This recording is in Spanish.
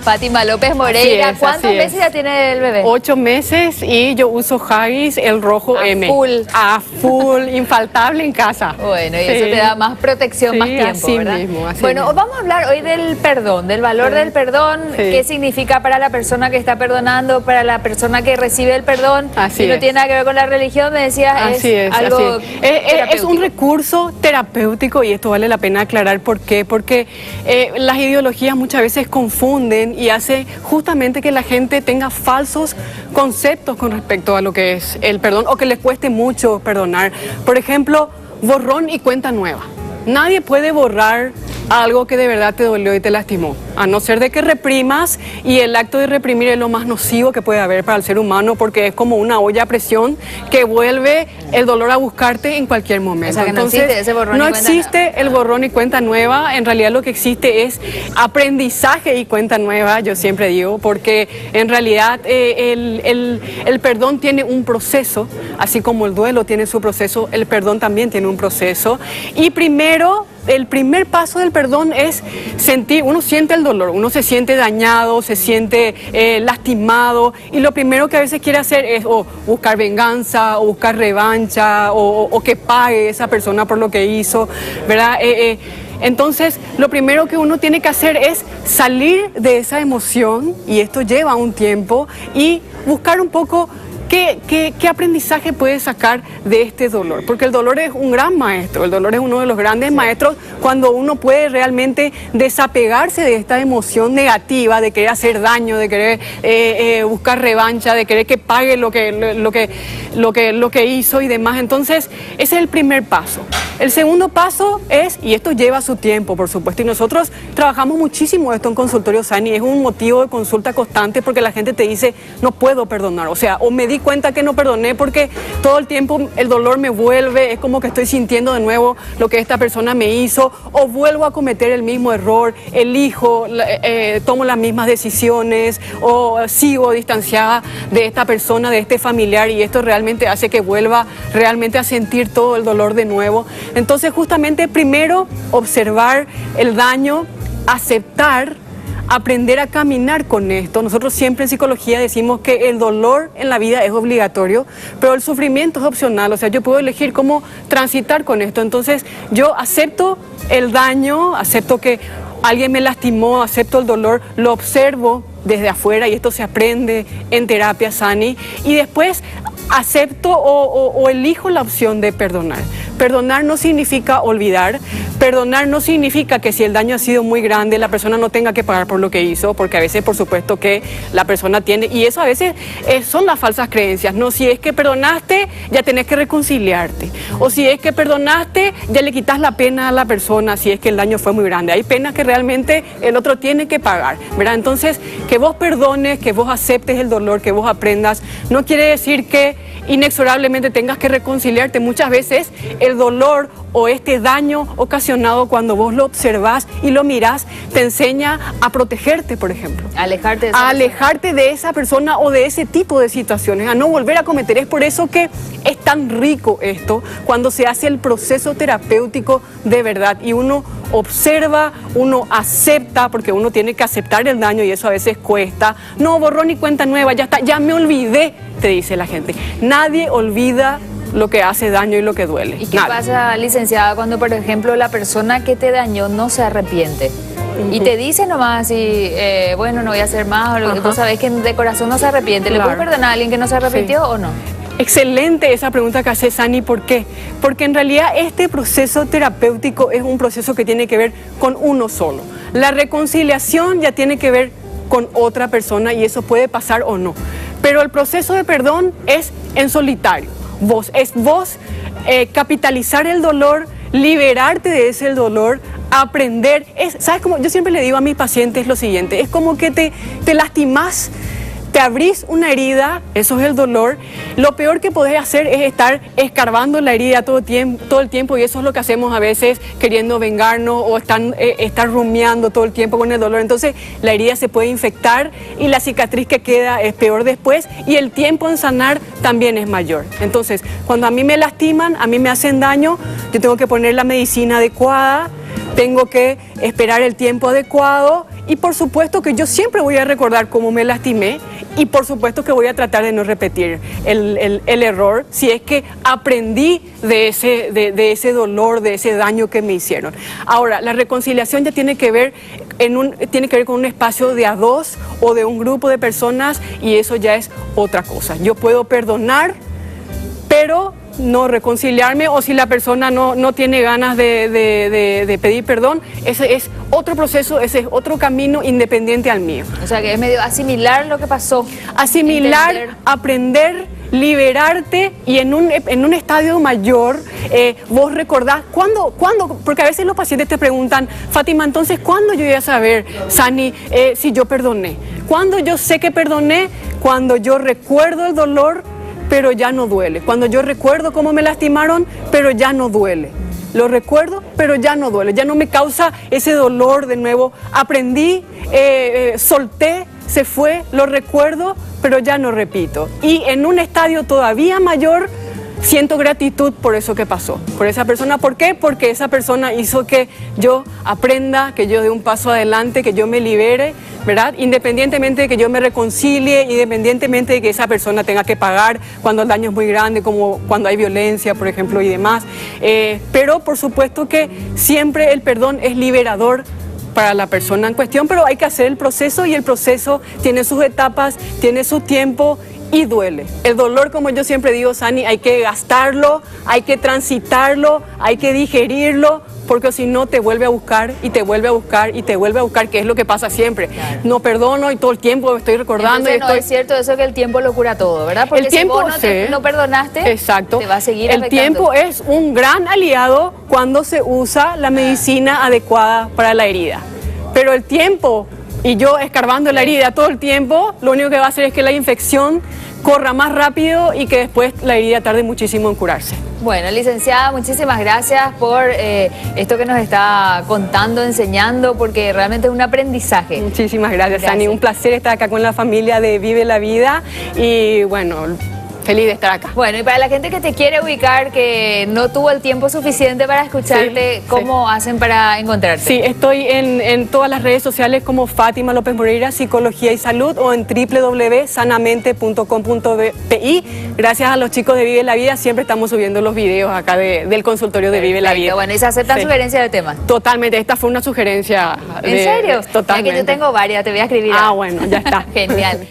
Fátima López Moreira, ¿cuántos meses ya tiene el bebé? 8 meses y yo uso Huggies, el rojo M. A full, infaltable en casa. Bueno, y eso te da más protección, más tiempo, así ¿verdad? Mismo, así bueno, mismo. Vamos a hablar hoy del perdón, del valor del perdón, qué significa para la persona que está perdonando, para la persona que recibe el perdón. Así y no tiene nada que ver con la religión, me decías, algo es un recurso terapéutico y esto vale la pena aclarar por qué. Porque las ideologías muchas veces confunden y hace justamente que la gente tenga falsos conceptos con respecto a lo que es el perdón o que les cueste mucho perdonar. Por ejemplo, borrón y cuenta nueva. Nadie puede borrar algo que de verdad te dolió y te lastimó, a no ser de que reprimas, y el acto de reprimir es lo más nocivo que puede haber para el ser humano, porque es como una olla a presión que vuelve el dolor a buscarte en cualquier momento. O sea, que entonces, no existe ese borrón no existe el borrón y cuenta nueva. En realidad lo que existe es aprendizaje y cuenta nueva, yo siempre digo, porque en realidad el perdón tiene un proceso, así como el duelo tiene su proceso, el perdón también tiene un proceso. Y primero, el primer paso del perdón es sentir, uno siente el dolor, uno se siente dañado, se siente lastimado, y lo primero que a veces quiere hacer es buscar venganza, o buscar revancha, o que pague esa persona por lo que hizo, ¿verdad? Entonces, lo primero que uno tiene que hacer es salir de esa emoción, y esto lleva un tiempo, y buscar un poco ¿qué aprendizaje puedes sacar de este dolor? Porque el dolor es un gran maestro, el dolor es uno de los grandes maestros cuando uno puede realmente desapegarse de esta emoción negativa, de querer hacer daño, de querer buscar revancha, de querer que pague lo que hizo y demás. Entonces, ese es el primer paso. El segundo paso es, y esto lleva su tiempo, por supuesto, y nosotros trabajamos muchísimo esto en Consultorio Sani, es un motivo de consulta constante porque la gente te dice, no puedo perdonar, o sea, o me di cuenta que no perdoné porque todo el tiempo el dolor me vuelve, es como que estoy sintiendo de nuevo lo que esta persona me hizo, o vuelvo a cometer el mismo error, elijo, tomo las mismas decisiones, o sigo distanciada de esta persona, de este familiar, y esto realmente hace que vuelva realmente a sentir todo el dolor de nuevo. Entonces, justamente primero observar el daño, aceptar, aprender a caminar con esto. Nosotros siempre en psicología decimos que el dolor en la vida es obligatorio, pero el sufrimiento es opcional. O sea, yo puedo elegir cómo transitar con esto. Entonces, yo acepto el daño, acepto que alguien me lastimó, acepto el dolor, lo observo desde afuera, y esto se aprende en terapia Sani, y después acepto o elijo la opción de perdonar. Perdonar no significa olvidar, perdonar no significa que si el daño ha sido muy grande la persona no tenga que pagar por lo que hizo, porque a veces por supuesto que la persona tiene, y eso a veces son las falsas creencias, ¿no? Si es que perdonaste ya tenés que reconciliarte, o si es que perdonaste ya le quitas la pena a la persona si es que el daño fue muy grande. Hay penas que realmente el otro tiene que pagar, ¿verdad? Entonces, que vos perdones, que vos aceptes el dolor, que vos aprendas, no quiere decir que inexorablemente tengas que reconciliarte. Muchas veces el dolor o este daño ocasionado, cuando vos lo observás y lo mirás, te enseña a protegerte, por ejemplo. Alejarte de esa persona o de ese tipo de situaciones, a no volver a cometer. Es por eso que es tan rico esto, cuando se hace el proceso terapéutico de verdad y uno observa, uno acepta, porque uno tiene que aceptar el daño y eso a veces cuesta. No, borrón y cuenta nueva, ya está, ya me olvidé, te dice la gente. Nadie olvida lo que hace daño y lo que duele. ¿Y qué pasa, licenciada, cuando por ejemplo la persona que te dañó no se arrepiente? Y te dice nomás así, bueno, no voy a hacer más, o tú sabes que de corazón no se arrepiente. ¿Le puedes perdonar a alguien que no se arrepintió o no? Excelente esa pregunta que hace Sani. ¿Por qué? Porque en realidad este proceso terapéutico es un proceso que tiene que ver con uno solo. La reconciliación ya tiene que ver con otra persona y eso puede pasar o no. Pero el proceso de perdón es en solitario. Vos capitalizar el dolor, liberarte de ese dolor, aprender. ¿Sabes cómo? Yo siempre le digo a mis pacientes lo siguiente, es como que te lastimás, te abrís una herida, eso es el dolor. Lo peor que podés hacer es estar escarbando la herida todo el tiempo, y eso es lo que hacemos a veces, queriendo vengarnos o estar rumiando todo el tiempo con el dolor. Entonces la herida se puede infectar y la cicatriz que queda es peor después, y el tiempo en sanar también es mayor. Entonces, cuando a mí me lastiman, a mí me hacen daño, yo tengo que poner la medicina adecuada, tengo que esperar el tiempo adecuado y por supuesto que yo siempre voy a recordar cómo me lastimé y por supuesto que voy a tratar de no repetir el error si es que aprendí de ese dolor, de ese daño que me hicieron. Ahora, la reconciliación ya tiene que ver con un espacio de a dos o de un grupo de personas y eso ya es otra cosa. Yo puedo perdonar, pero no reconciliarme, o si la persona no tiene ganas de pedir perdón, ese es otro proceso, ese es otro camino independiente al mío. O sea que es medio asimilar lo que pasó. Asimilar, entender. Aprender, liberarte y en un estadio mayor vos recordás ¿cuándo? Porque a veces los pacientes te preguntan, Fátima, entonces ¿cuándo yo voy a saber, Sani, si yo perdoné? ¿Cuándo yo sé que perdoné? Cuando yo recuerdo el dolor, pero ya no duele. Cuando yo recuerdo cómo me lastimaron, pero ya no duele. Lo recuerdo, pero ya no duele. Ya no me causa ese dolor de nuevo. Aprendí, solté, se fue, lo recuerdo, pero ya no repito. Y en un estadio todavía mayor, siento gratitud por eso que pasó, por esa persona. ¿Por qué? Porque esa persona hizo que yo aprenda, que yo dé un paso adelante, que yo me libere, ¿verdad? Independientemente de que yo me reconcilie, independientemente de que esa persona tenga que pagar cuando el daño es muy grande, como cuando hay violencia, por ejemplo, y demás. Pero por supuesto que siempre el perdón es liberador para la persona en cuestión, pero hay que hacer el proceso y el proceso tiene sus etapas, tiene su tiempo y duele. El dolor, como yo siempre digo, Sani, hay que gastarlo, hay que transitarlo, hay que digerirlo, porque si no te vuelve a buscar y te vuelve a buscar y te vuelve a buscar, que es lo que pasa siempre. Claro. No perdono y todo el tiempo estoy recordando. Entonces, no es cierto eso que el tiempo lo cura todo, ¿verdad? Porque el tiempo, si vos no perdonaste, exacto, te va a seguir afectando. El tiempo es un gran aliado cuando se usa la medicina adecuada para la herida. Pero el tiempo, y yo escarbando la herida todo el tiempo, lo único que va a hacer es que la infección corra más rápido y que después la herida tarde muchísimo en curarse. Bueno, licenciada, muchísimas gracias por esto que nos está contando, enseñando, porque realmente es un aprendizaje. Muchísimas gracias, Sani. Un placer estar acá con la familia de Vive la Vida y bueno, feliz de estar acá. Bueno, y para la gente que te quiere ubicar, que no tuvo el tiempo suficiente para escucharte, ¿cómo hacen para encontrarte? Sí, estoy en todas las redes sociales como Fátima López Moreira, Psicología y Salud, o en www.sanamente.com.pi. Gracias a los chicos de Vive la Vida, siempre estamos subiendo los videos acá del consultorio de Vive la Vida. Bueno, ¿y se aceptan sugerencias de temas? Totalmente, esta fue una sugerencia. ¿En serio? Totalmente. Ya que yo tengo varias, te voy a escribir. Ah, bueno, ya está. Genial.